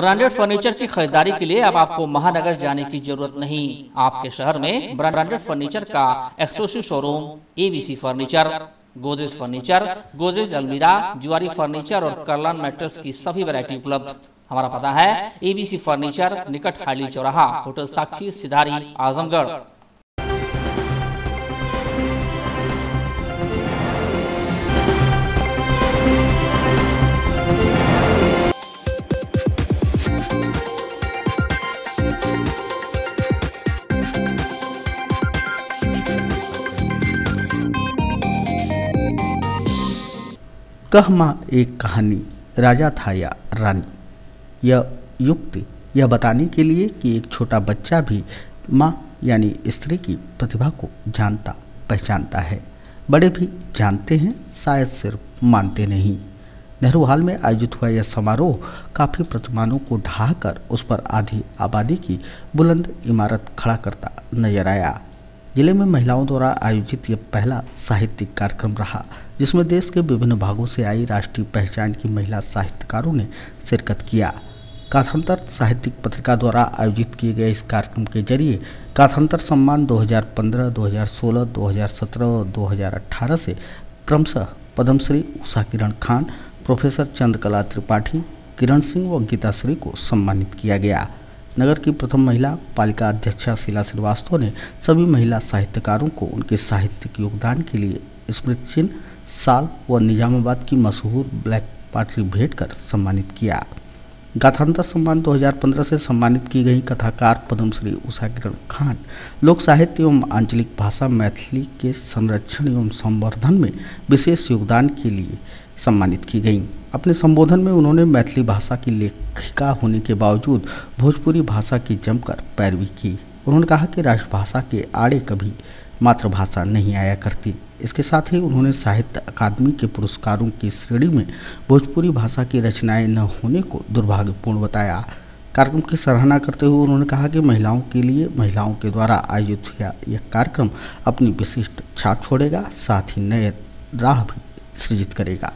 Branded furniture की खरीदारी के लिए अब आपको महानगर जाने की जरूरत नहीं। आपके शहर में ब्रांडेड फर्नीचर का exclusive showroom ABC furniture, Godrej furniture, Godrej अलमीरा, जुआरी फर्नीचर और कर्लन मैट्रेस की सभी वैरायटी उपलब्ध। हमारा पता है एबीसी फर्नीचर, निकट हाली चौराहा, होटल साक्षी, सिधारी, आजमगढ़। कह माँ एक कहानी, राजा था या रानी। यह युक्ति यह बताने के लिए कि एक छोटा बच्चा भी माँ यानी स्त्री की प्रतिभा को जानता पहचानता है। बड़े भी जानते हैं, शायद सिर्फ मानते नहीं। नेहरू हाल में आयोजित हुआ यह समारोह काफ़ी प्रतिमानों को ढहाकर उस पर आधी आबादी की बुलंद इमारत खड़ा करता नजर आया। जिले में महिलाओं द्वारा आयोजित यह पहला साहित्यिक कार्यक्रम रहा, जिसमें देश के विभिन्न भागों से आई राष्ट्रीय पहचान की महिला साहित्यकारों ने शिरकत किया। कथांतर साहित्यिक पत्रिका द्वारा आयोजित किए गए इस कार्यक्रम के जरिए कथांतर सम्मान 2015, 2016, 2017 और 2018 से क्रमशः पद्मश्री उषा किरण खान, प्रोफेसर चंद्रकला त्रिपाठी, किरण सिंह व गीताश्री को सम्मानित किया गया। नगर की प्रथम महिला पालिका अध्यक्षा शीला श्रीवास्तव ने सभी महिला साहित्यकारों को उनके साहित्यिक योगदान के लिए स्मृति चिन्ह, साल व निजामाबाद की मशहूर ब्लैक पाटरी भेंट कर सम्मानित किया। गाथांतर सम्मान 2015 से सम्मानित की गई कथाकार पद्मश्री उषा किरण खान लोक साहित्य एवं आंचलिक भाषा मैथिली के संरक्षण एवं संवर्धन में विशेष योगदान के लिए सम्मानित की गईं। अपने संबोधन में उन्होंने मैथिली भाषा की लेखिका होने के बावजूद भोजपुरी भाषा की जमकर पैरवी की। उन्होंने कहा कि राष्ट्रभाषा के आड़े कभी मातृभाषा नहीं आया करती। इसके साथ ही उन्होंने साहित्य अकादमी के पुरस्कारों की श्रेणी में भोजपुरी भाषा की रचनाएं न होने को दुर्भाग्यपूर्ण बताया। कार्यक्रम की सराहना करते हुए उन्होंने कहा कि महिलाओं के लिए महिलाओं के द्वारा आयोजित हुआ यह कार्यक्रम अपनी विशिष्ट छाप छोड़ेगा, साथ ही नए राह भी सृजित करेगा।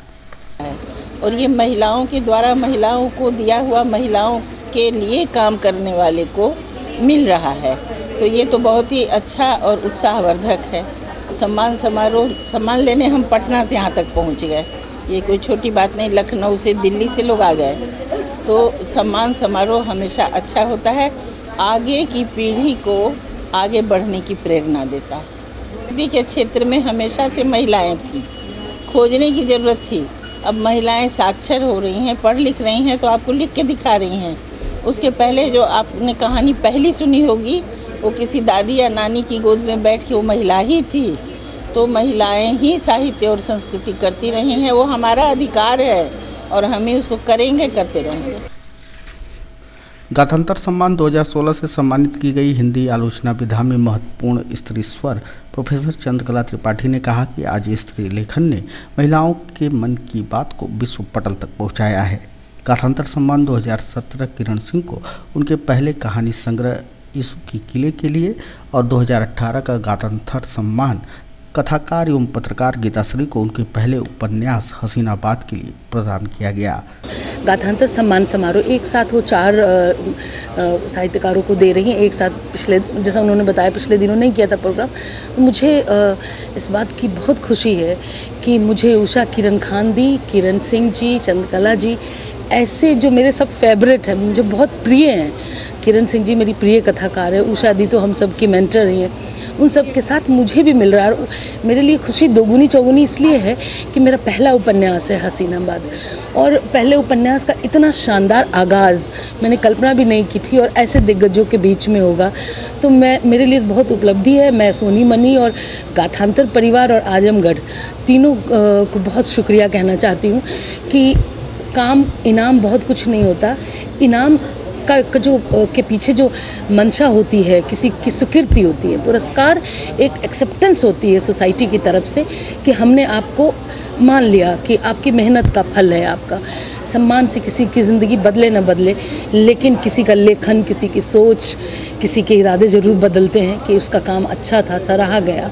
और ये महिलाओं के द्वारा महिलाओं को दिया हुआ महिलाओं के लिए काम करने वाले को मिल रहा है, तो ये तो बहुत ही अच्छा और उत्साहवर्धक है। सम्मान लेने हम पटना से यहाँ तक पहुँच गए, ये कोई छोटी बात नहीं। लखनऊ से, दिल्ली से लोग आ गए, तो सम्मान समारोह हमेशा अच्छा होता है, आगे की पीढ़ी को आगे बढ़ने की प्रेरणा देता है। हिंदी के क्षेत्र में हमेशा से महिलाएं थी, खोजने की ज़रूरत थी। अब महिलाएं साक्षर हो रही हैं, पढ़ लिख रही हैं, तो आपको लिख के दिखा रही हैं। उसके पहले जो आपने कहानी पहली सुनी होगी, वो किसी दादी या नानी की गोद में बैठ के वो महिला ही थी। तो महिलाएं ही साहित्य और संस्कृति करती रही हैं, वो हमारा अधिकार है और हमें उसको करेंगे, करते रहेंगे। गाथांतर सम्मान 2016 से सम्मानित की गई हिंदी आलोचना विधा में महत्वपूर्ण स्त्री स्वर प्रोफेसर चंद्रकला त्रिपाठी ने कहा कि आज स्त्री लेखन ने महिलाओं के मन की बात को विश्व पटल तक पहुंचाया है। गाथांतर सम्मान 2017 किरण सिंह को उनके पहले कहानी संग्रह यीशु की किले के लिए और 2018 का गाथांतर सम्मान कथाकार एवं पत्रकार गीताश्री को उनके पहले उपन्यास हसीनाबाद के लिए प्रदान किया गया। गाथांतर सम्मान समारोह एक साथ वो 4 साहित्यकारों को दे रही हैं एक साथ। पिछले, जैसा उन्होंने बताया, पिछले दिनों नहीं किया था प्रोग्राम, तो मुझे इस बात की बहुत खुशी है कि मुझे उषा किरण खान दी, किरण सिंह जी, चंद्रकला जी, ऐसे जो मेरे सब फेवरेट हैं, मुझे बहुत प्रिय हैं। किरण सिंह जी मेरी प्रिय कथाकार है, उषा दी तो हम सब की मेंटर ही हैं। उन सब के साथ मुझे भी मिल रहा है। मेरे लिए खुशी दोगुनी चौगुनी इसलिए है कि मेरा पहला उपन्यास है हसीनाबाद, और पहले उपन्यास का इतना शानदार आगाज़ मैंने कल्पना भी नहीं की थी, और ऐसे दिग्गजों के बीच में होगा, तो मेरे लिए बहुत उपलब्धि है। मैं सोनी मनी और गाथांतर परिवार और आजमगढ़ तीनों को बहुत शुक्रिया कहना चाहती हूँ कि काम इनाम बहुत कुछ नहीं होता, इनाम का जो के पीछे जो मंशा होती है, किसी की स्वीकृति होती है, पुरस्कार एक एक्सेप्टेंस होती है सोसाइटी की तरफ से कि हमने आपको मान लिया कि आपकी मेहनत का फल है आपका। सम्मान से किसी की ज़िंदगी बदले न बदले, लेकिन किसी का लेखन, किसी की सोच, किसी के इरादे ज़रूर बदलते हैं कि उसका काम अच्छा था, सराहा गया।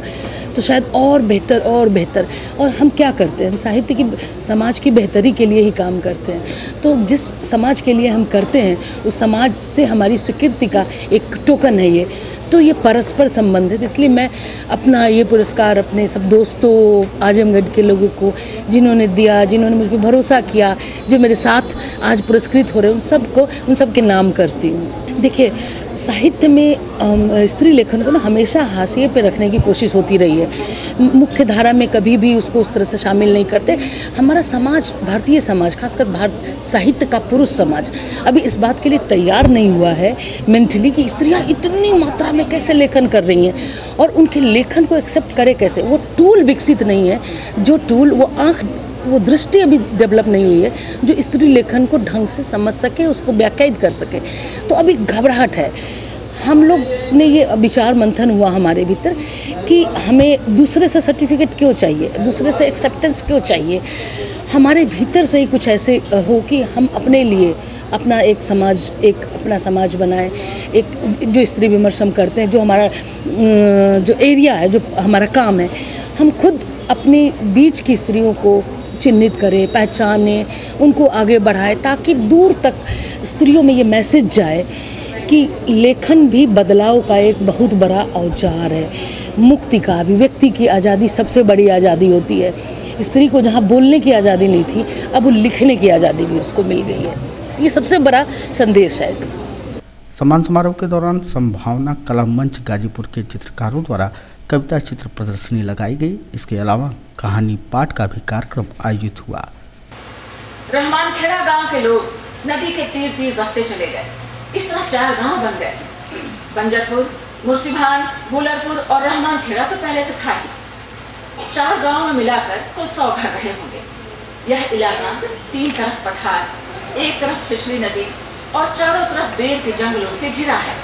तो शायद और बेहतर। और हम क्या करते हैं, हम साहित्य की, समाज की बेहतरी के लिए ही काम करते हैं। तो जिस समाज के लिए हम करते हैं उस समाज से हमारी स्वीकृति का एक टोकन है ये, तो ये परस्पर संबंधित। इसलिए मैं अपना ये पुरस्कार अपने सब दोस्तों, आजमगढ़ के लोगों को जिन्होंने दिया, जिन्होंने मुझ पर भरोसा किया, जो मेरे साथ आज पुरस्कृत हो रहे हैं, उन सब के नाम करती हूँ। देखिए, साहित्य में स्त्री लेखन को ना हमेशा हाशिए पे रखने की कोशिश होती रही है। मुख्य धारा में कभी भी उसको उस तरह से शामिल नहीं करते। हमारा समाज, भारतीय समाज, खासकर साहित्य का पुरुष समाज अभी इस बात के लिए तैयार नहीं हुआ है मेंटली कि स्त्रियां इतनी मात्रा में कैसे लेखन कर रही हैं और उनके लेखन को एक्सेप्ट करे कैसे। वो टूल विकसित नहीं है, जो टूल, वो दृष्टि अभी डेवलप नहीं हुई है जो स्त्री लेखन को ढंग से समझ सके, उसको व्याख्यायित कर सके। तो अभी घबराहट है। हम लोग ने ये विचार मंथन हुआ हमारे भीतर कि हमें दूसरे से सर्टिफिकेट क्यों चाहिए, दूसरे से एक्सेप्टेंस क्यों चाहिए। हमारे भीतर से ही कुछ ऐसे हो कि हम अपने लिए अपना अपना समाज बनाएं। एक जो स्त्री विमर्श हम करते हैं, जो हमारा जो एरिया है, जो हमारा काम है, हम खुद अपने बीच की स्त्रियों को चिन्हित करें, पहचानें, उनको आगे बढ़ाएं, ताकि दूर तक स्त्रियों में ये मैसेज जाए कि लेखन भी बदलाव का एक बहुत बड़ा औजार है। मुक्ति का, अभिव्यक्ति की आज़ादी सबसे बड़ी आज़ादी होती है। स्त्री को जहाँ बोलने की आज़ादी नहीं थी, अब वो लिखने की आज़ादी भी उसको मिल गई है। तो ये सबसे बड़ा संदेश है। सम्मान समारोह के दौरान संभावना कला मंच गाजीपुर के चित्रकारों द्वारा कविता चित्र प्रदर्शनी लगाई गई। इसके अलावा कहानी पाठ का भी कार्यक्रम आयोजित हुआ। रहमानखेड़ा गांव के लोग नदी के तीर तीर बसते चले गए। इस तरह 4 गांव बन गए। बंजरपुर, मुर्शीभान, बुलरपुर और रहमानखेड़ा तो पहले से था ही। 4 गांव में मिलाकर कुल 100 घर रहे होंगे। यह इलाका 3 तरफ पठार, एक तरफ छिछली नदी और चारों तरफ बेर के जंगलों से घिरा है।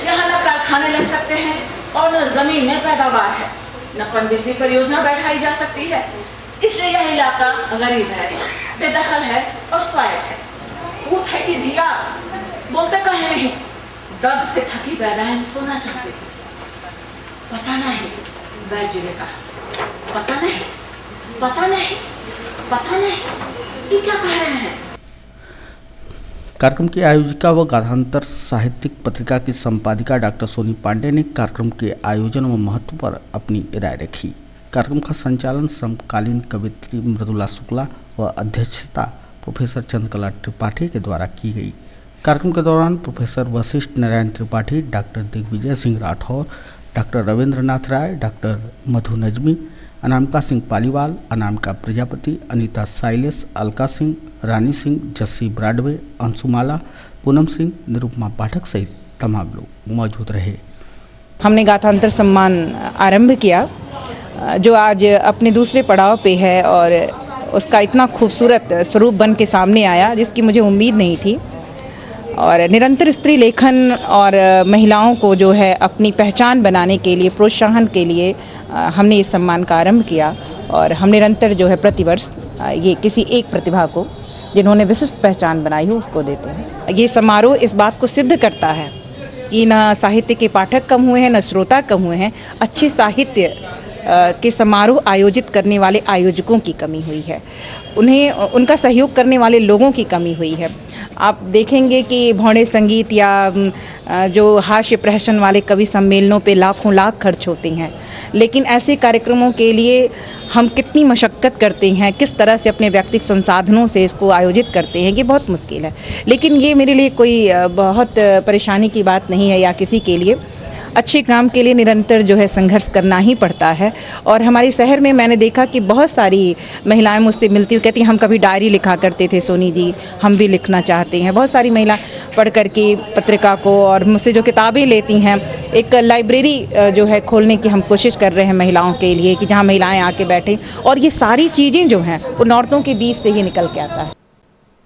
यहाँ न कारखाने लग सकते हैं और न जमीन में पैदावार है, न पनबिजली परियोजना बैठाई जा सकती है। इसलिए यह इलाका गरीब है, बेदखल है और स्वायत्त है। ऊँट है कि धिया, बोलते कहे नहीं। दर्द से थकी बैदाएं सोना चाहती थी। पता नहीं बैल जी ने कहा, पता नहीं ये क्या कह रहे हैं। कार्यक्रम की आयोजिका व गाथांतर साहित्यिक पत्रिका की संपादिका डॉक्टर सोनी पांडे ने कार्यक्रम के आयोजन व महत्व पर अपनी राय रखी। कार्यक्रम का संचालन समकालीन कवित्री मृदुला शुक्ला व अध्यक्षता प्रोफेसर चंद्रकला त्रिपाठी के द्वारा की गई। कार्यक्रम के दौरान professor Vashishtha Narayan Tripathi, doctor Digvijay Singh Rathore, doctor Ravindranath Rai, doctor Madhu Najmi, Anamika Singh Paliwal, Anamika Prajapati, Anita Sailes, Alka Singh, Rani Singh, Jassi Broadway, Anshumala, Poonam Singh, Nirupama Pathak सहित तमाम लोग मौजूद रहे। हमने गाथांतर सम्मान आरंभ किया जो आज अपने दूसरे पड़ाव पे है और उसका इतना खूबसूरत स्वरूप बन के सामने आया जिसकी मुझे उम्मीद नहीं थी। और निरंतर स्त्री लेखन और महिलाओं को जो है अपनी पहचान बनाने के लिए, प्रोत्साहन के लिए हमने इस सम्मान का आरंभ किया और हम निरंतर जो है प्रतिवर्ष ये किसी एक प्रतिभा को जिन्होंने विशिष्ट पहचान बनाई हो उसको देते हैं। ये समारोह इस बात को सिद्ध करता है कि न साहित्य के पाठक कम हुए हैं, न श्रोता कम हुए हैं। अच्छे साहित्य के समारोह आयोजित करने वाले आयोजकों की कमी हुई है, उन्हें उनका सहयोग करने वाले लोगों की कमी हुई है। आप देखेंगे कि भौड़े संगीत या जो हास्य प्रहसन वाले कवि सम्मेलनों पे लाखों लाख खर्च होते हैं, लेकिन ऐसे कार्यक्रमों के लिए हम कितनी मशक्क़त करते हैं, किस तरह से अपने व्यक्तिगत संसाधनों से इसको आयोजित करते हैं, ये बहुत मुश्किल है। लेकिन ये मेरे लिए कोई बहुत परेशानी की बात नहीं है या किसी के लिए। अच्छे काम के लिए निरंतर जो है संघर्ष करना ही पड़ता है। और हमारे शहर में मैंने देखा कि बहुत सारी महिलाएं मुझसे मिलती हुई कहती हैं हम कभी डायरी लिखा करते थे सोनी जी, हम भी लिखना चाहते हैं। बहुत सारी महिला पढ़ कर के पत्रिका को और मुझसे जो किताबें लेती हैं, एक लाइब्रेरी जो है खोलने की हम कोशिश कर रहे हैं महिलाओं के लिए कि जहाँ महिलाएँ आके बैठें और ये सारी चीज़ें जो हैं उन औरतों के बीच से ही निकल के आता है।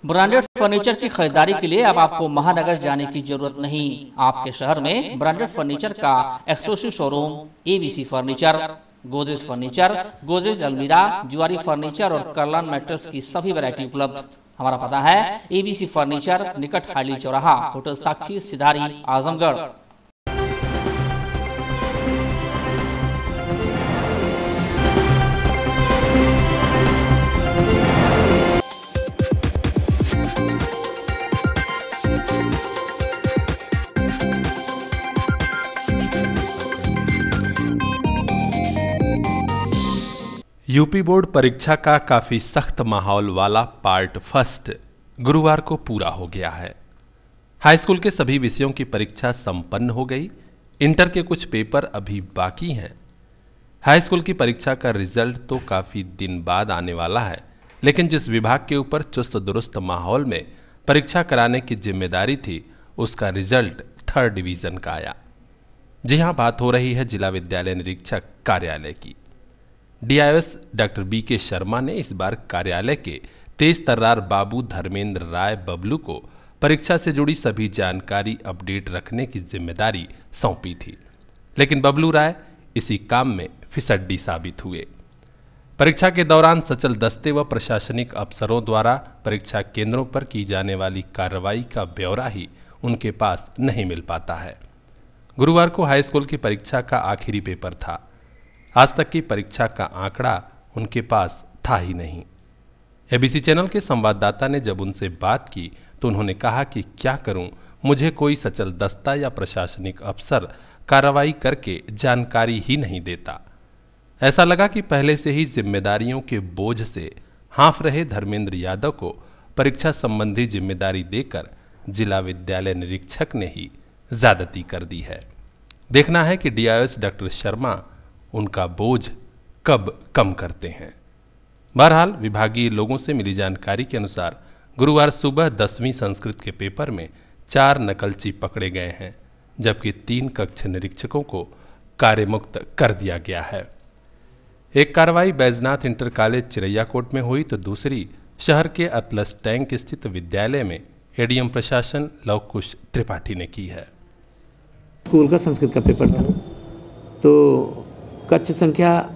ब्रांडेड फर्नीचर की खरीदारी के लिए अब आपको महानगर जाने की जरूरत नहीं। आपके शहर में ब्रांडेड फर्नीचर का exclusive showroom ABC furniture, Godrej furniture, Godrej अलमीरा, जुआरी फर्नीचर और कर्लान मैट्रेस की सभी वैरायटी उपलब्ध। हमारा पता है ABC फर्नीचर, निकट हाईली चौराहा, होटल साक्षी, सिधारी, आजमगढ़। यूपी बोर्ड परीक्षा का काफी सख्त माहौल वाला पार्ट फर्स्ट गुरुवार को पूरा हो गया है। हाई स्कूल के सभी विषयों की परीक्षा संपन्न हो गई। इंटर के कुछ पेपर अभी बाकी हैं। हाई स्कूल की परीक्षा का रिजल्ट तो काफी दिन बाद आने वाला है, लेकिन जिस विभाग के ऊपर चुस्त दुरुस्त माहौल में परीक्षा कराने की जिम्मेदारी थी, उसका रिजल्ट 3rd डिवीजन का आया। जी हां, बात हो रही है जिला विद्यालय निरीक्षक कार्यालय की। DIOS डॉक्टर BK शर्मा ने इस बार कार्यालय के तेज तर्रार बाबू धर्मेंद्र राय बबलू को परीक्षा से जुड़ी सभी जानकारी अपडेट रखने की जिम्मेदारी सौंपी थी, लेकिन बबलू राय इसी काम में फिसड्डी साबित हुए। परीक्षा के दौरान सचल दस्ते व प्रशासनिक अफसरों द्वारा परीक्षा केंद्रों पर की जाने वाली कार्रवाई का ब्यौरा ही उनके पास नहीं मिल पाता है। गुरुवार को हाई स्कूल की परीक्षा का आखिरी पेपर था। आज तक की परीक्षा का आंकड़ा उनके पास था ही नहीं। ABC चैनल के संवाददाता ने जब उनसे बात की तो उन्होंने कहा कि क्या करूं, मुझे कोई सचल दस्ता या प्रशासनिक अफसर कार्रवाई करके जानकारी ही नहीं देता। ऐसा लगा कि पहले से ही जिम्मेदारियों के बोझ से हाँफ रहे धर्मेंद्र यादव को परीक्षा संबंधी जिम्मेदारी देकर जिला विद्यालय निरीक्षक ने ही ज्यादती कर दी है। देखना है कि DIOS डॉक्टर शर्मा उनका बोझ कब कम करते हैं। बहरहाल विभागीय लोगों से मिली जानकारी के अनुसार गुरुवार सुबह 10वीं संस्कृत के पेपर में 4 नकलची पकड़े गए हैं, जबकि 3 कक्ष निरीक्षकों को कार्यमुक्त कर दिया गया है। एक कार्रवाई बैजनाथ इंटर कॉलेज चिरैयाकोट में हुई तो दूसरी शहर के अतलस टैंक स्थित विद्यालय में ADM प्रशासन लवकुश त्रिपाठी ने की है। स्कूल का संस्कृत का पेपर था, तो कक्ष संख्या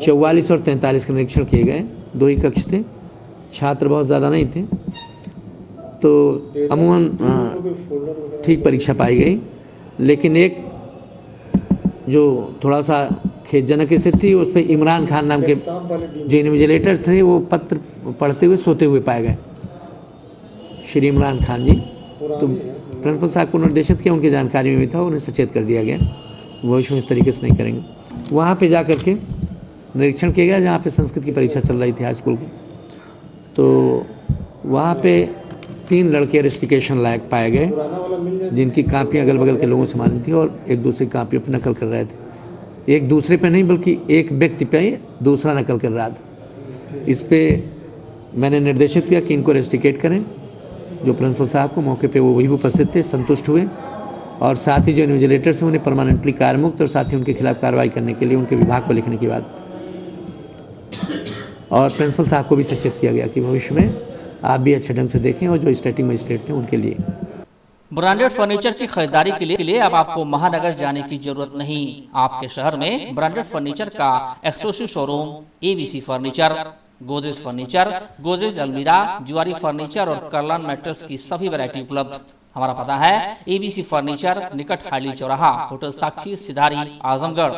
44 और 43 का निरीक्षण किए गए। 2 ही कक्ष थे, छात्र बहुत ज़्यादा नहीं थे, तो अमूमन ठीक परीक्षा पाई गई। लेकिन एक जो थोड़ा सा खेदजनक स्थिति थी, उस पर इमरान खान नाम के जो इन्विजिलेटर थे वो पत्र पढ़ते हुए सोते हुए पाए गए। श्री इमरान खान जी, तो प्रिंसिपल साहब को निर्देशित किया, उनकी जानकारी में भी था, उन्हें सचेत कर दिया गया भविष्य में इस तरीके से नहीं करेंगे। वहाँ पे जा कर के निरीक्षण किया गया जहाँ पे संस्कृत की परीक्षा चल रही थी हाई स्कूल की, तो वहाँ पे 3 लड़के रजिस्ट्रिकेशन लायक पाए गए, जिनकी कापियाँ अगल बगल के लोगों से मानी थी और एक दूसरे की कापियों पर नकल कर रहे थे। एक दूसरे पे नहीं बल्कि एक व्यक्ति पे दूसरा नकल कर रहा था। इस पर मैंने निर्देशित किया कि इनको रजिस्ट्रिकेट करें। जो प्रिंसिपल साहब को मौके पे वो वही उपस्थित थे, संतुष्ट हुए, और साथ ही जो इन्विजिलेटर्स हैं उन्हें परमानेंटली कार्यमुक्त और साथ ही उनके खिलाफ कार्रवाई करने के लिए उनके विभाग को लिखने की बात, और प्रिंसिपल साहब को भी सचेत किया गया कि भविष्य में आप भी अच्छे ढंग से देखें और जो स्टेटिंग मजिस्ट्रेट थे उनके लिए। ब्रांडेड फर्नीचर की खरीदारी के लिए अब आपको महानगर जाने की जरूरत नहीं। आपके शहर में ब्रांडेड फर्नीचर का exclusive showroom ABC furniture, Godrej furniture, Godrej अलमीरा, जुआरी फर्नीचर और कर्लान मैट्रेस की सभी वैरायटी उपलब्ध। हमारा पता है ABC फर्नीचर, निकट हाइली चौराहा, होटल साक्षी, सिधारी, आजमगढ़।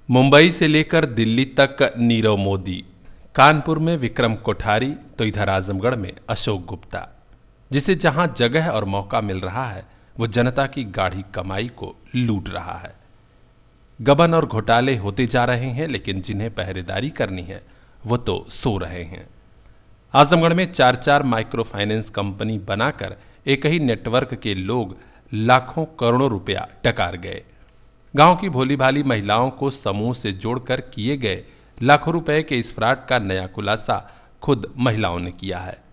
मुंबई से लेकर दिल्ली तक नीरव मोदी, कानपुर में विक्रम कोठारी, तो इधर आजमगढ़ में अशोक गुप्ता। जिसे जहां जगह और मौका मिल रहा है वो जनता की गाढ़ी कमाई को लूट रहा है। गबन और घोटाले होते जा रहे हैं, लेकिन जिन्हें पहरेदारी करनी है वो तो सो रहे हैं। आजमगढ़ में 4 माइक्रो फाइनेंस कंपनी बनाकर एक ही नेटवर्क के लोग लाखों करोड़ों रुपया डकार गए। गांव की भोली भाली महिलाओं को समूह से जोड़कर किए गए लाखों रुपए के इस फ्रॉड का नया खुलासा खुद महिलाओं ने किया है।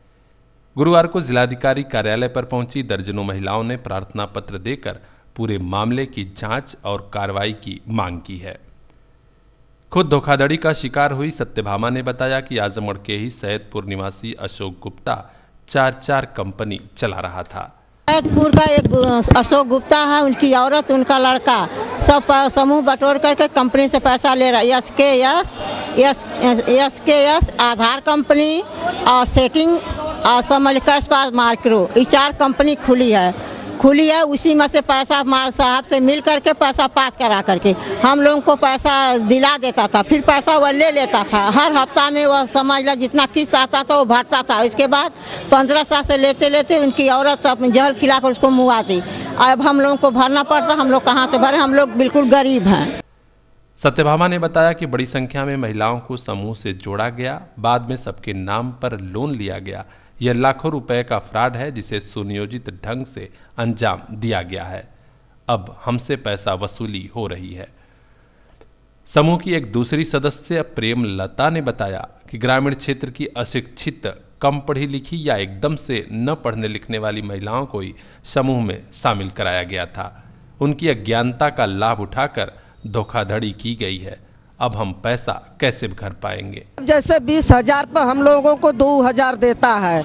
गुरुवार को जिलाधिकारी कार्यालय पर पहुंची दर्जनों महिलाओं ने प्रार्थना पत्र देकर पूरे मामले की जांच और कार्रवाई की मांग की है। खुद धोखाधड़ी का शिकार हुई सत्यभामा ने बताया कि आजमगढ़ के ही सैदपुर निवासी अशोक गुप्ता 4 कंपनी चला रहा था। सैदपुर का एक अशोक गुप्ता है, उनकी औरत, उनका लड़का, सब समूह बटोर करके कंपनी से पैसा ले रहा है। SKS आधार कंपनी और सेटिंग और समझ कैश पास मार्क्रो, ये 4 कंपनी खुली है। खुली है, उसी में से पैसा साहब से मिल करके पैसा पास करा करके हम लोगों को पैसा दिला देता था, फिर पैसा वह ले लेता था। हर हफ्ता में वह समझ लो जितना किस्त आता था वो भरता था। इसके बाद 15 साल से लेते लेते उनकी औरत अपनी जहर खिलाकर उसको मुआ दी। अब हम लोगों को भरना पड़ता, हम लोग कहाँ से भरें, हम लोग बिल्कुल गरीब हैं। सत्यभामा ने बताया कि बड़ी संख्या में महिलाओं को समूह से जोड़ा गया, बाद में सबके नाम पर लोन लिया गया। यह लाखों रुपए का फ्रॉड है जिसे सुनियोजित ढंग से अंजाम दिया गया है। अब हमसे पैसा वसूली हो रही है। समूह की एक दूसरी सदस्य प्रेम लता ने बताया कि ग्रामीण क्षेत्र की अशिक्षित, कम पढ़ी लिखी या एकदम से न पढ़ने लिखने वाली महिलाओं को ही समूह में शामिल कराया गया था। उनकी अज्ञानता का लाभ उठाकर धोखाधड़ी की गई है। अब हम पैसा कैसे भर पाएंगे? जैसे 20,000 पर हम लोगों को 2,000 देता है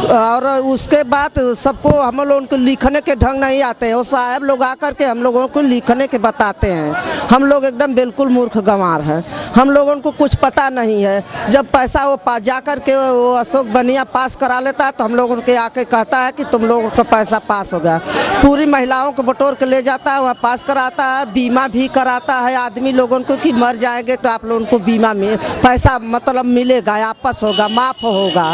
और उसके बाद सबको हम लोगों को लिखने के ढंग नहीं आते हैं। वो साहब लोग आकर के हम लोगों को लिखने के बताते हैं। हम लोग एकदम बिल्कुल मूर्ख गंवार हैं, हम लोगों को कुछ पता नहीं है। जब पैसा वो जा कर के वो अशोक बनिया पास करा लेता है तो हम लोगों के आके कहता है कि तुम लोगों का पैसा पास हो गया। पूरी महिलाओं को बटोर के ले जाता है, वहाँ पास कराता है, बीमा भी कराता है आदमी लोगों को कि मर जाएंगे तो आप लोगों को बीमा में पैसा मतलब मिलेगा, वापस होगा, माफ़ होगा।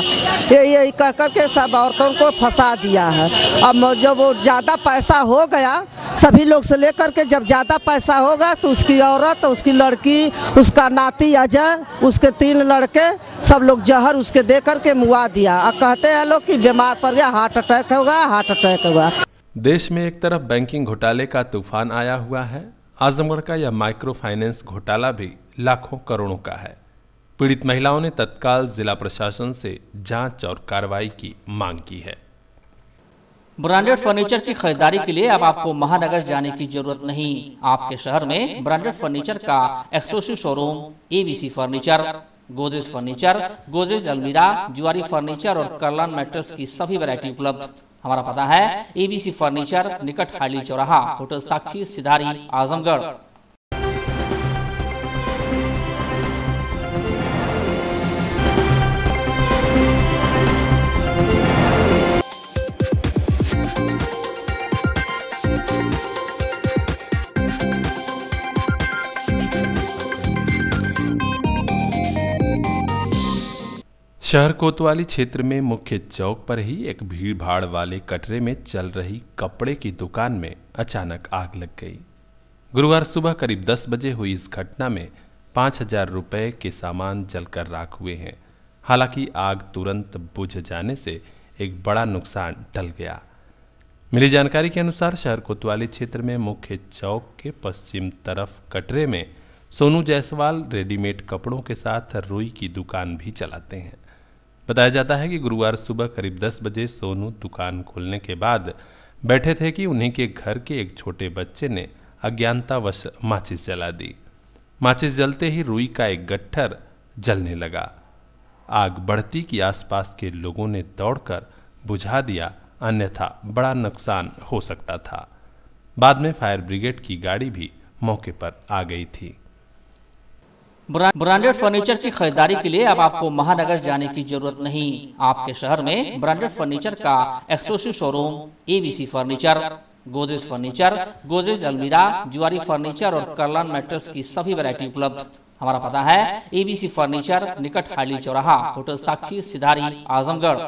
यही कह करके सब औरतों को फंसा दिया है। अब जब वो ज़्यादा पैसा हो गया सभी लोग से लेकर के, जब ज़्यादा पैसा होगा तो उसकी औरत, उसकी लड़की, उसका नाती अजय, उसके 3 लड़के सब लोग जहर उसके दे करके मुआ दिया। और कहते हैं लोग कि बीमार पड़ गया, हार्ट अटैक होगा, हार्ट अटैक होगा। देश में एक तरफ बैंकिंग घोटाले का तूफान आया हुआ है, आजमगढ़ का यह माइक्रो फाइनेंस घोटाला भी लाखों करोड़ों का है। पीड़ित महिलाओं ने तत्काल जिला प्रशासन से जांच और कार्रवाई की मांग की है। ब्रांडेड फर्नीचर की खरीदारी के लिए अब आपको महानगर जाने की जरूरत नहीं। आपके शहर में ब्रांडेड फर्नीचर का exclusive showroom ABC furniture, Godrej furniture, Godrej अलमीरा, जुआरी फर्नीचर और कर्लान मैट्रेस की सभी वैरायटी उपलब्ध। हमारा पता है ABC फर्नीचर, निकट हाईली चौराहा, होटल साक्षी, सिधारी, आजमगढ़। शहर कोतवाली क्षेत्र में मुख्य चौक पर ही एक भीड़ भाड़ वाले कटरे में चल रही कपड़े की दुकान में अचानक आग लग गई। गुरुवार सुबह करीब 10 बजे हुई इस घटना में 5,000 रुपए के सामान जलकर राख हुए हैं। हालांकि आग तुरंत बुझ जाने से एक बड़ा नुकसान टल गया। मिली जानकारी के अनुसार शहर कोतवाली क्षेत्र में मुख्य चौक के पश्चिम तरफ कटरे में सोनू जायसवाल रेडीमेड कपड़ों के साथ रुई की दुकान भी चलाते हैं। बताया जाता है कि गुरुवार सुबह करीब 10 बजे सोनू दुकान खोलने के बाद बैठे थे कि उन्हीं के घर के एक छोटे बच्चे ने अज्ञानतावश माचिस जला दी। माचिस जलते ही रुई का एक गट्ठर जलने लगा। आग बढ़ती कि आसपास के लोगों ने दौड़कर बुझा दिया, अन्यथा बड़ा नुकसान हो सकता था। बाद में फायर ब्रिगेड की गाड़ी भी मौके पर आ गई थी। ब्रांडेड फर्नीचर की खरीदारी के लिए अब आपको महानगर जाने की जरूरत नहीं। आपके शहर में ब्रांडेड फर्नीचर का exclusive showroom ABC furniture, Godrej furniture, Godrej अलमीरा, जुआरी फर्नीचर और कर्लान मैट्रेस की सभी वैरायटी उपलब्ध। हमारा पता है ABC फर्नीचर, निकट हाईली चौराहा, होटल साक्षी, सिधारी, आजमगढ़।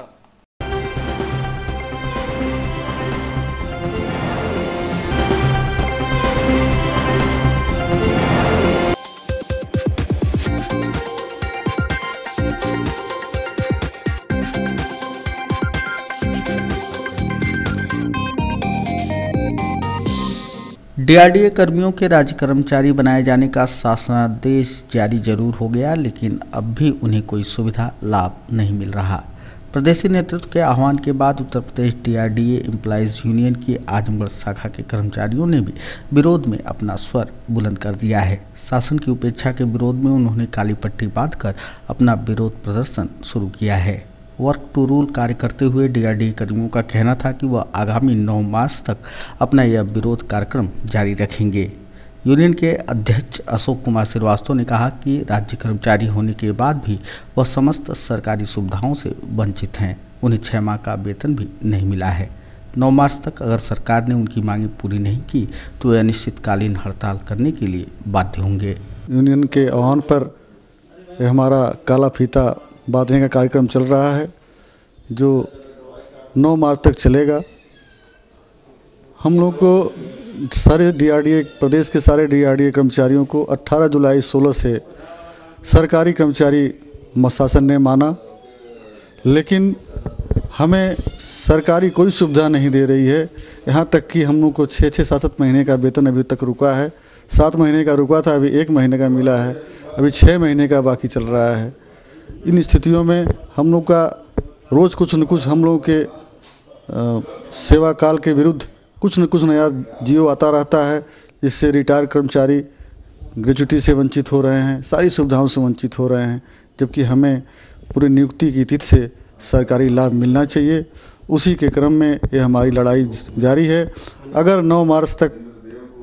DRDA कर्मियों के राज्य कर्मचारी बनाए जाने का शासनादेश जारी जरूर हो गया, लेकिन अब भी उन्हें कोई सुविधा लाभ नहीं मिल रहा। प्रदेशी नेतृत्व के आह्वान के बाद Uttar Pradesh DRDA employees union की आजमगढ़ शाखा के कर्मचारियों ने भी विरोध में अपना स्वर बुलंद कर दिया है। शासन की उपेक्षा के विरोध में उन्होंने काली पट्टी बांधकर अपना विरोध प्रदर्शन शुरू किया है। वर्क टू रूल कार्य करते हुए DRDA कर्मियों का कहना था कि वह आगामी 9 मार्च तक अपना यह विरोध कार्यक्रम जारी रखेंगे। यूनियन के अध्यक्ष अशोक कुमार श्रीवास्तव ने कहा कि राज्य कर्मचारी होने के बाद भी वह समस्त सरकारी सुविधाओं से वंचित हैं। उन्हें 6 माह का वेतन भी नहीं मिला है। 9 मार्च तक अगर सरकार ने उनकी मांगें पूरी नहीं की तो वे अनिश्चितकालीन हड़ताल करने के लिए बाध्य होंगे। यूनियन के आह्वान पर हमारा काला फीता बांधने का कार्यक्रम चल रहा है जो 9 मार्च तक चलेगा। हम लोग को सारे डीआरडीए प्रदेश के सारे डीआरडीए कर्मचारियों को 18 जुलाई 16 से सरकारी कर्मचारी शासन ने माना, लेकिन हमें सरकारी कोई सुविधा नहीं दे रही है। यहाँ तक कि हम लोग को 6-6, 7-7 महीने का वेतन अभी तक रुका है। 7 महीने का रुका था, अभी 1 महीने का मिला है, अभी 6 महीने का बाकी चल रहा है। इन स्थितियों में हम लोग का रोज़ कुछ न कुछ हम लोगों के सेवा काल के विरुद्ध कुछ न कुछ नया जियो आता रहता है, जिससे रिटायर कर्मचारी ग्रेच्युटी से वंचित हो रहे हैं, सारी सुविधाओं से वंचित हो रहे हैं, जबकि हमें पूरी नियुक्ति की तिथि से सरकारी लाभ मिलना चाहिए। उसी के क्रम में ये हमारी लड़ाई जारी है। अगर 9 मार्च तक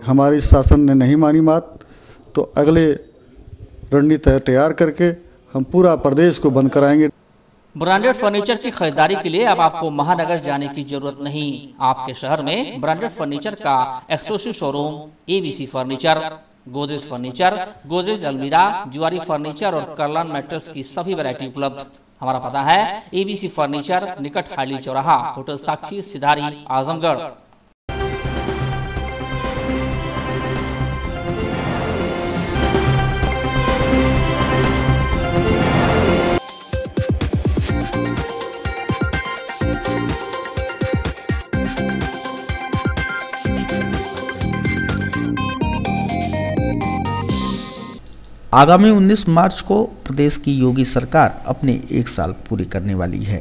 हमारी शासन ने नहीं मानी बात तो अगले रणनीति तैयार करके हम पूरा प्रदेश को बंद कराएंगे। ब्रांडेड फर्नीचर की खरीदारी के लिए अब आपको महानगर जाने की जरूरत नहीं। आपके शहर में ब्रांडेड फर्नीचर का exclusive showroom ABC furniture, Godrej furniture, Godrej अलमीरा, जुआरी फर्नीचर और कर्लान मैट्रेस की सभी वैरायटी उपलब्ध। हमारा पता है ABC फर्नीचर, निकट हाइली चौराहा, होटल साक्षी, सिधारी, आजमगढ़। आगामी 19 मार्च को प्रदेश की योगी सरकार अपने 1 साल पूरे करने वाली है।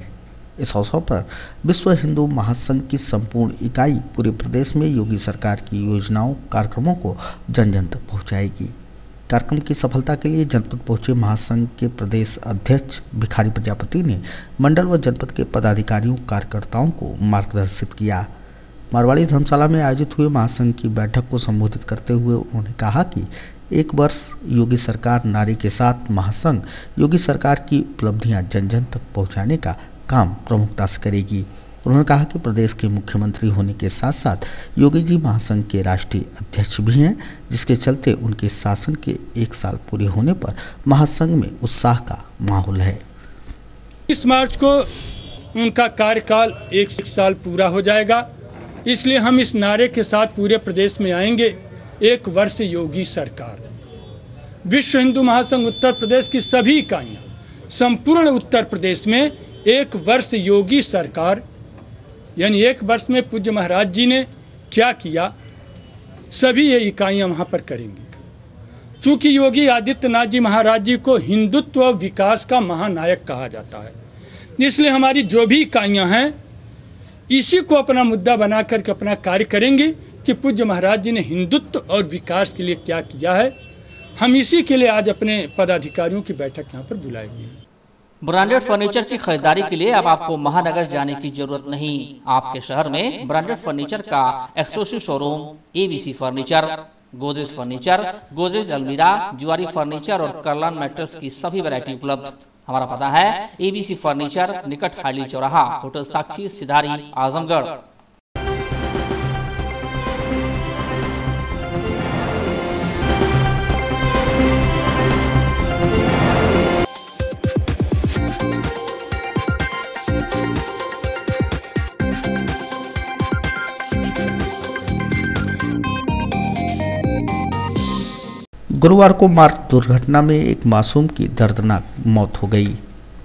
इस अवसर पर विश्व हिंदू महासंघ की संपूर्ण इकाई पूरे प्रदेश में योगी सरकार की योजनाओं कार्यक्रमों को जन जन तक पहुँचाएगी। कार्यक्रम की सफलता के लिए जनपद पहुंचे महासंघ के प्रदेश अध्यक्ष भिखारी प्रजापति ने मंडल व जनपद के पदाधिकारियों कार्यकर्ताओं को मार्गदर्शित किया। मारवाड़ी धर्मशाला में आयोजित हुए महासंघ की बैठक को संबोधित करते हुए उन्होंने कहा कि 1 वर्ष योगी सरकार नारे के साथ महासंघ योगी सरकार की उपलब्धियां जन जन तक पहुंचाने का काम प्रमुखता से करेगी। उन्होंने कहा कि प्रदेश के मुख्यमंत्री होने के साथ साथ योगी जी महासंघ के राष्ट्रीय अध्यक्ष भी हैं, जिसके चलते उनके शासन के 1 साल पूरे होने पर महासंघ में उत्साह का माहौल है। 20 मार्च को उनका कार्यकाल 1 साल पूरा हो जाएगा, इसलिए हम इस नारे के साथ पूरे प्रदेश में आएंगे, 1 वर्ष योगी सरकार। विश्व हिंदू महासंघ उत्तर प्रदेश की सभी इकाइयाँ संपूर्ण उत्तर प्रदेश में 1 वर्ष योगी सरकार, यानी 1 वर्ष में पूज्य महाराज जी ने क्या किया, सभी ये इकाइयाँ वहाँ पर करेंगी। चूँकि योगी आदित्यनाथ जी महाराज जी को हिंदुत्व व विकास का महानायक कहा जाता है, इसलिए हमारी जो भी इकाइयाँ हैं इसी को अपना मुद्दा बना करके अपना कार्य करेंगे कि पूज्य महाराज जी ने हिंदुत्व और विकास के लिए क्या किया है। हम इसी के लिए आज अपने पदाधिकारियों की बैठक यहाँ पर बुलाई हुई है। ब्रांडेड फर्नीचर की खरीदारी के लिए अब आपको महानगर जाने की जरूरत नहीं। आपके शहर में ब्रांडेड फर्नीचर का exclusive showroom ABC furniture, Godrej furniture, Godrej अलमीरा, जुआरी फर्नीचर और कर्लान मैट्रेस की सभी वैरायटी उपलब्ध। हमारा पता है ABC फर्नीचर, निकट हाइली चौराहा, होटल साक्षी, सिधारी, आजमगढ़। गुरुवार को मार्ग दुर्घटना में एक मासूम की दर्दनाक मौत हो गई।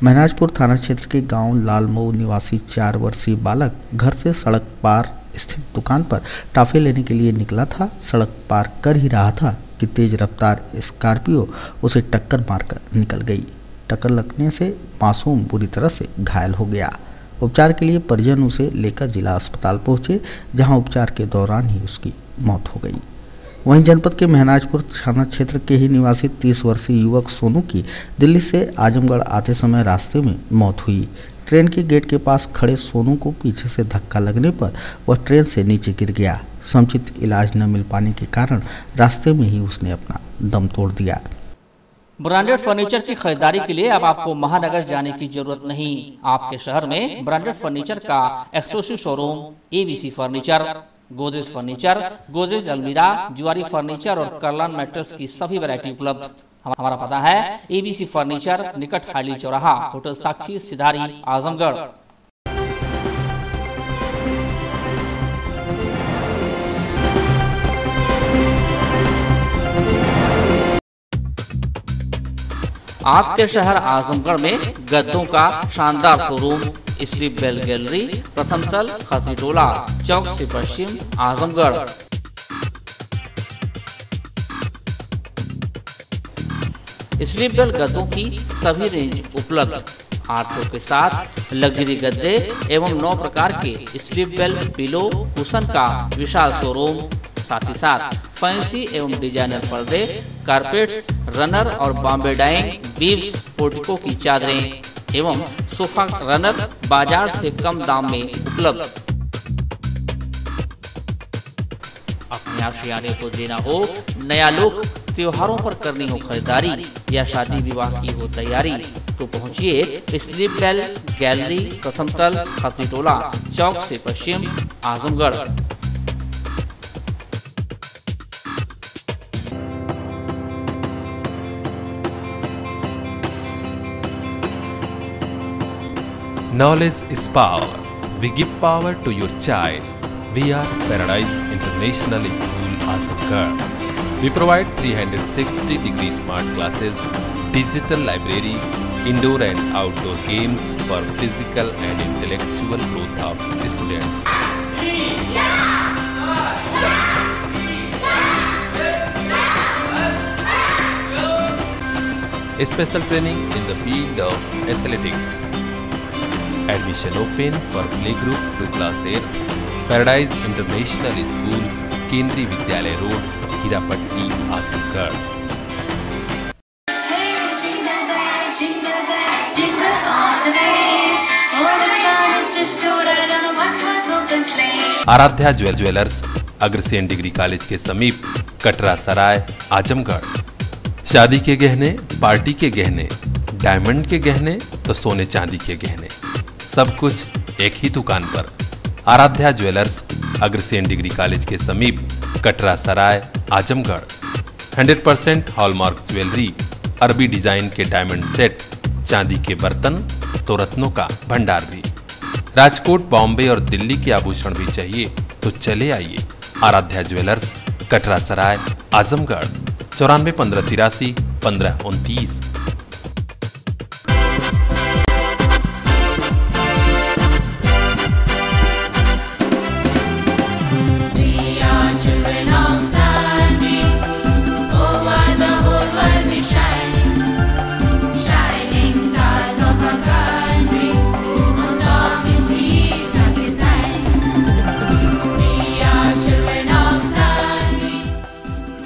महराजपुर थाना क्षेत्र के गांव लालमऊ निवासी 4 वर्षीय बालक घर से सड़क पार स्थित दुकान पर टाफे लेने के लिए निकला था। सड़क पार कर ही रहा था कि तेज रफ्तार स्कॉर्पियो उसे टक्कर मारकर निकल गई। टक्कर लगने से मासूम बुरी तरह से घायल हो गया। उपचार के लिए परिजन उसे लेकर जिला अस्पताल पहुंचे, जहां उपचार के दौरान ही उसकी मौत हो गई। वहीं जनपद के महराजपुर थाना क्षेत्र के ही निवासी 30 वर्षीय युवक सोनू की दिल्ली से आजमगढ़ आते समय रास्ते में मौत हुई। ट्रेन के गेट के पास खड़े सोनू को पीछे से धक्का लगने पर वह ट्रेन से नीचे गिर गया। समुचित इलाज न मिल पाने के कारण रास्ते में ही उसने अपना दम तोड़ दिया। ब्रांडेड फर्नीचर की खरीदारी के लिए अब आपको महानगर जाने की जरूरत नहीं। आपके शहर में ब्रांडेड फर्नीचर का exclusive showroom ABC furniture, Godrej furniture, Godrej अलमीरा, जुआरी फर्नीचर और कर्लान मैट्रेस की सभी वैरायटी उपलब्ध। हमारा पता है ABC फर्नीचर, निकट हाईली चौराहा, होटल साक्षी, सिधारी, आजमगढ़। आपके शहर आजमगढ़ में गद्दों का शानदार शोरूम, स्लीप बेल गैलरी, प्रथम तल, खसी टोला, चौक से पश्चिम, आजमगढ़। स्लीप बेल गद्दों की सभी रेंज उपलब्ध। आर्थो के साथ लग्जरी गद्दे एवं 9 प्रकार के स्लीप बेल पिलो कुशन का विशाल शोरूम, साथ ही साथ फैंसी एवं डिजाइनर पर्दे, कारपेट्स, रनर और बॉम्बे डाइंग, बीव्स, पोर्टिको की चादरें एवं सोफा रनर बाजार से कम दाम में उपलब्ध। अपने आशियाने को देना हो नया लुक, त्योहारों पर करनी हो खरीदारी या शादी विवाह की हो तैयारी, तो पहुंचिए स्लीप बेल गैलरी, प्रथम तल, खसी टोला, चौक से पश्चिम, Azamgarh. Knowledge is power. We give power to your child. We are Paradise International School, Azamgarh. We provide 360-degree smart classes, digital library, indoor and outdoor games for physical and intellectual growth of students. Special training in the field of athletics. Admission open for playgroup to class 8. Paradise International School, Kendri Vidyalaya Road, Hirapatti, Azamgarh. Aaradhya jewellers, Agrasen degree college के समीप, कटरा सराय, आजमगढ़। शादी के गहने, party के गहने, diamond के गहने तो सोने चांदी के गहने, सब कुछ एक ही दुकान पर। Aaradhya jewellers, Agrasen degree college के समीप, कटरा सराय, आजमगढ़। 100% हॉलमार्क ज्वेलरी, अरबी डिजाइन के डायमंड सेट, चांदी के बर्तन तो रत्नों का भंडार भी। राजकोट, बॉम्बे और दिल्ली के आभूषण भी चाहिए तो चले आइए Aaradhya jewellers, Katra Sarai, Azamgarh. 94 15 83 15 29।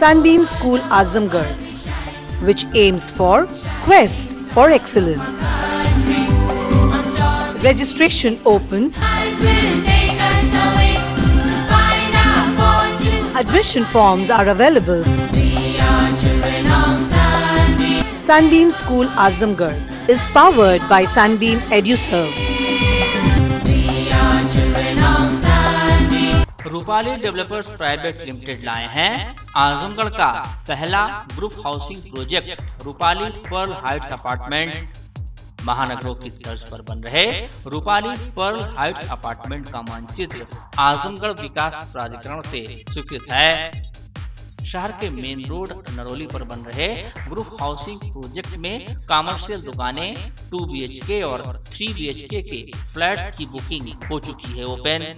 Sunbeam School, Azamgarh, which aims for quest for excellence. Registration open. Admission forms are available. Sunbeam School, Azamgarh is powered by Sunbeam EduServe. Rupali developers private limited लाए हैं आजमगढ़ का पहला group housing project Rupali pearl heights apartment. महानगरों की तर्ज पर बन रहे रूपाली पर्ल हाइट्स अपार्टमेंट का मानचित्र आजमगढ़ विकास प्राधिकरण से स्वीकृत है। शहर के मेन रोड नरोली पर बन रहे ग्रुप हाउसिंग प्रोजेक्ट में कमर्शियल दुकानें 2 BHK और 3 BHK के फ्लैट की बुकिंग हो चुकी है ओपन।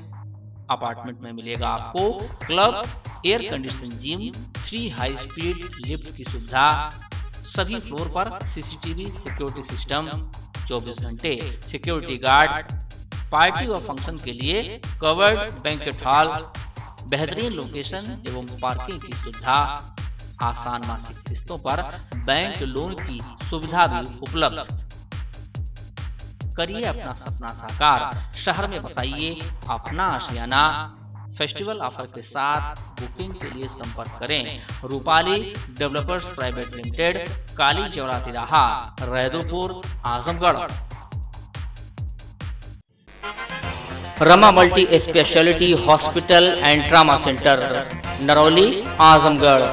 अपार्टमेंट में मिलेगा आपको club, air conditioning gym, 3 high speed lift की सुविधा, सभी फ्लोर पर CCTV सिक्योरिटी सिस्टम, 24 घंटे सिक्योरिटी गार्ड, पार्टी और फंक्शन के लिए कवर्ड बैंक्वेट हॉल, बेहतरीन लोकेशन एवं पार्किंग की सुविधा, आसान मासिक किस्तों पर बैंक लोन की सुविधा भी उपलब्ध। करिए अपना सपना साकार, शहर में बताइए अपना आशियाना। फेस्टिवल ऑफर के साथ बुकिंग के लिए संपर्क करें Rupali developers private limited, Kali Chaura Tiraha, Raidupur, Azamgarh. Rama multi speciality hospital and trauma centre, Narauli, Azamgarh.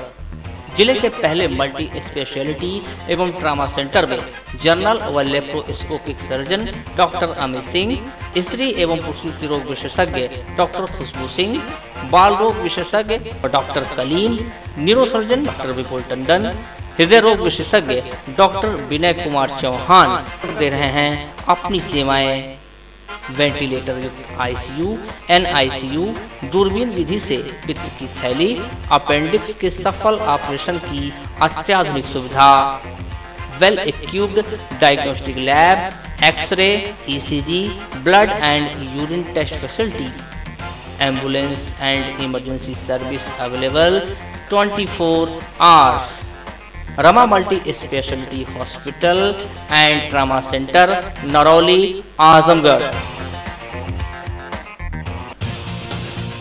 जिले के पहले मल्टी स्पेशलिटी एवं ट्रामा सेंटर में जनरल व laparoscopic surgeon doctor Amit Singh, स्त्री एवं प्रसूति रोग विशेषज्ञ डॉक्टर खुशबू सिंह, बाल रोग विशेषज्ञ डॉक्टर कलीम, न्यूरोसर्जन डॉक्टर विपुल टंडन, हृदय रोग विशेषज्ञ डॉक्टर विनय कुमार चौहान दे रहे हैं अपनी सेवाएं। वेंटिलेटर युक्त आईसीयू, एनआईसीयू, दूरबीन विधि से पित्त की थैली, अपेंडिक्स के सफल ऑपरेशन की अत्याधुनिक सुविधा, well equipped diagnostic lab, x ray, ECG, blood and urine test facility, ambulance and emergency service available 24 hours. Rama multi speciality hospital and trauma centre, Narauli, Azamgarh.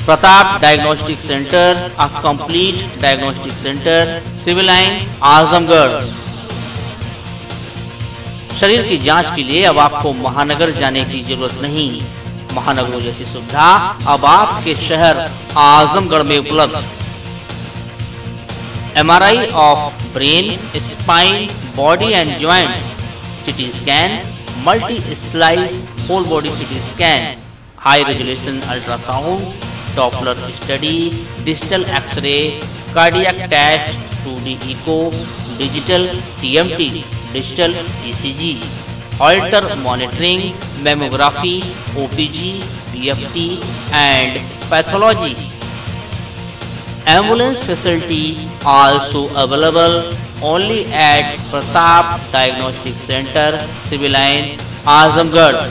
Pratap diagnostic centre, a complete diagnostic centre, civil line, Azamgarh. शरीर की जांच के लिए अब आपको महानगर जाने की जरूरत नहीं। महानगरों जैसी सुविधा अब आपके शहर आजमगढ़ में उपलब्ध। MRI of brain, spine, body and joint, CT scan, multi-slice whole body CT scan, high resolution ultrasound, Doppler study, digital X-ray, cardiac test, 2D echo, digital TMT, digital ECG, Holter monitoring, mammography, OPG, PFT and pathology. Ambulance facility also available only at Pratap Diagnostic Center, Civil Line, Azamgarh.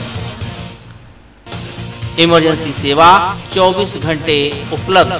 Emergency सेवा 24 घंटे उपलब्ध।